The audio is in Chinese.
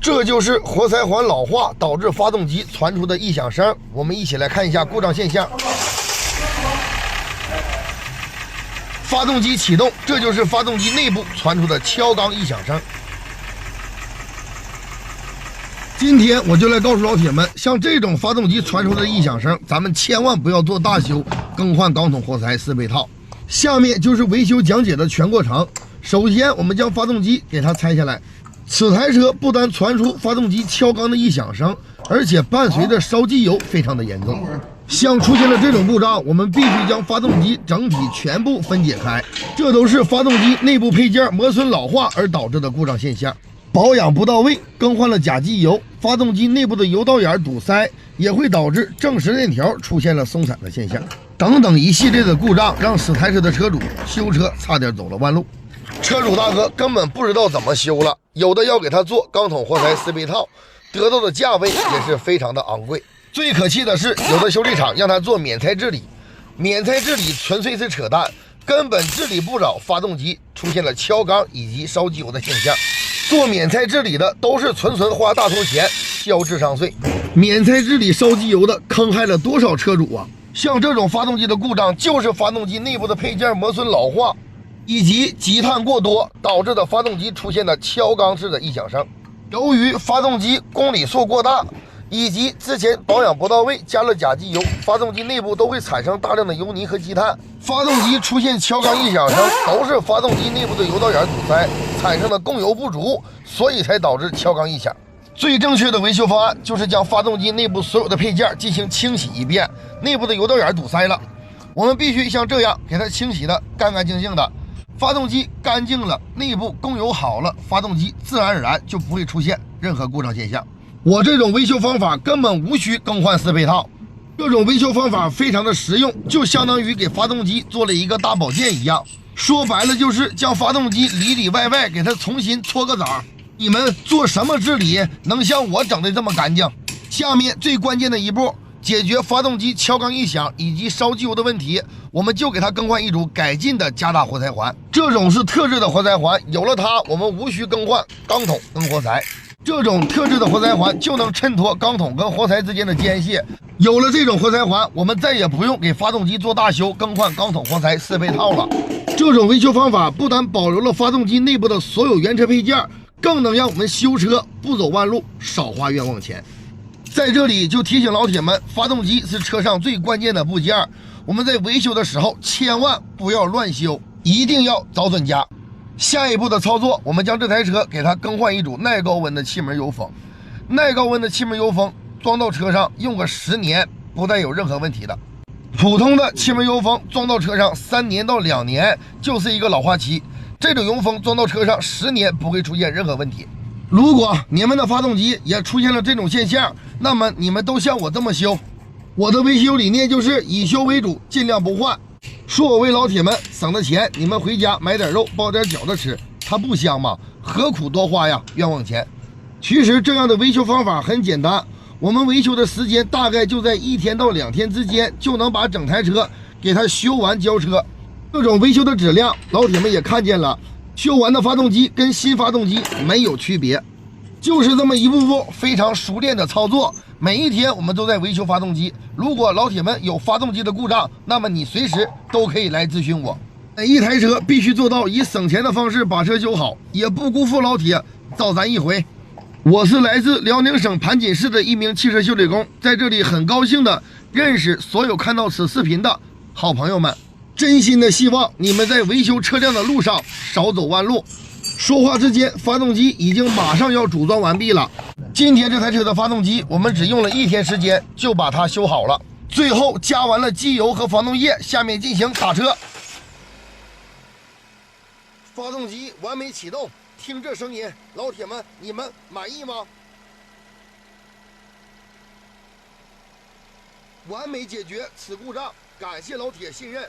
这就是活塞环老化导致发动机传出的异响声。我们一起来看一下故障现象。发动机启动，这就是发动机内部传出的敲缸异响声。今天我就来告诉老铁们，像这种发动机传出的异响声，咱们千万不要做大修，更换缸筒活塞4倍套。下面就是维修讲解的全过程。首先，我们将发动机给它拆下来。此台车不但传出发动机敲缸的异响声，而且伴随着烧机油非常的严重。像出现了这种故障，我们必须将发动机整体全部分解开，这都是发动机内部配件磨损老化而导致的故障现象。保养不到位，更换了假机油，发动机内部的油道眼堵塞，也会导致正时链条出现了松散的现象。等等一系列的故障，让此台车的车主修车差点走了弯路。车主大哥根本不知道怎么修了，有的要给他做缸筒活塞4倍套，得到的价位也是非常的昂贵。最可气的是，有的修理厂让他做免拆治理，免拆治理纯粹是扯淡，根本治理不了发动机出现了敲缸以及烧机油的现象。做免拆治理的都是纯花大头钱，交智商税。免拆治理烧机油的坑害了多少车主啊！像这种发动机的故障，就是发动机内部的配件磨损老化以及积碳过多导致的发动机出现的敲缸式的异响声。由于发动机公里数过大，以及之前保养不到位，加了假机油，发动机内部都会产生大量的油泥和积碳。发动机出现敲缸异响声，都是发动机内部的油道眼堵塞产生的供油不足，所以才导致敲缸异响。最正确的维修方案就是将发动机内部所有的配件进行清洗一遍，内部的油道眼堵塞了，我们必须像这样给它清洗的干干净净的。发动机干净了，内部供油好了，发动机自然而然就不会出现任何故障现象。我这种维修方法根本无需更换4倍套，这种维修方法非常的实用，就相当于给发动机做了一个大保健一样。说白了就是将发动机里外给它重新搓个澡。你们做什么治理能像我整的这么干净？下面最关键的一步，解决发动机敲缸异响以及烧机油的问题，我们就给它更换一组改进的加大活塞环。这种是特制的活塞环，有了它，我们无需更换缸筒跟活塞。这种特制的活塞环就能衬托缸筒跟活塞之间的间隙。有了这种活塞环，我们再也不用给发动机做大修，更换缸筒活塞4倍套了。这种维修方法不但保留了发动机内部的所有原车配件，更能让我们修车不走弯路，少花冤枉钱。在这里就提醒老铁们，发动机是车上最关键的部件，我们在维修的时候千万不要乱修，一定要找准家。下一步的操作，我们将这台车给它更换一组耐高温的气门油封。耐高温的气门油封装到车上用个10年不带有任何问题的。普通的气门油封装到车上3年到2年就是一个老化期，这种油封装到车上10年不会出现任何问题。如果你们的发动机也出现了这种现象，那么你们都像我这么修。我的维修理念就是以修为主，尽量不换。说我为老铁们省的钱，你们回家买点肉包点饺子吃，它不香吗？何苦多花呀，冤枉钱。其实这样的维修方法很简单，我们维修的时间大概就在1天到2天之间，就能把整台车给它修完交车。这种维修的质量老铁们也看见了，修完的发动机跟新发动机没有区别，就是这么一步步非常熟练的操作。每一天我们都在维修发动机，如果老铁们有发动机的故障，那么你随时都可以来咨询我。每一台车必须做到以省钱的方式把车修好，也不辜负老铁找咱一回。我是来自辽宁省盘锦市的一名汽车修理工，在这里很高兴的认识所有看到此视频的好朋友们，真心的希望你们在维修车辆的路上少走弯路。说话之间，发动机已经马上要组装完毕了。今天这台车的发动机，我们只用了1天时间就把它修好了。最后加完了机油和防冻液，下面进行打车。发动机完美启动，听这声音，老铁们，你们满意吗？完美解决此故障，感谢老铁信任。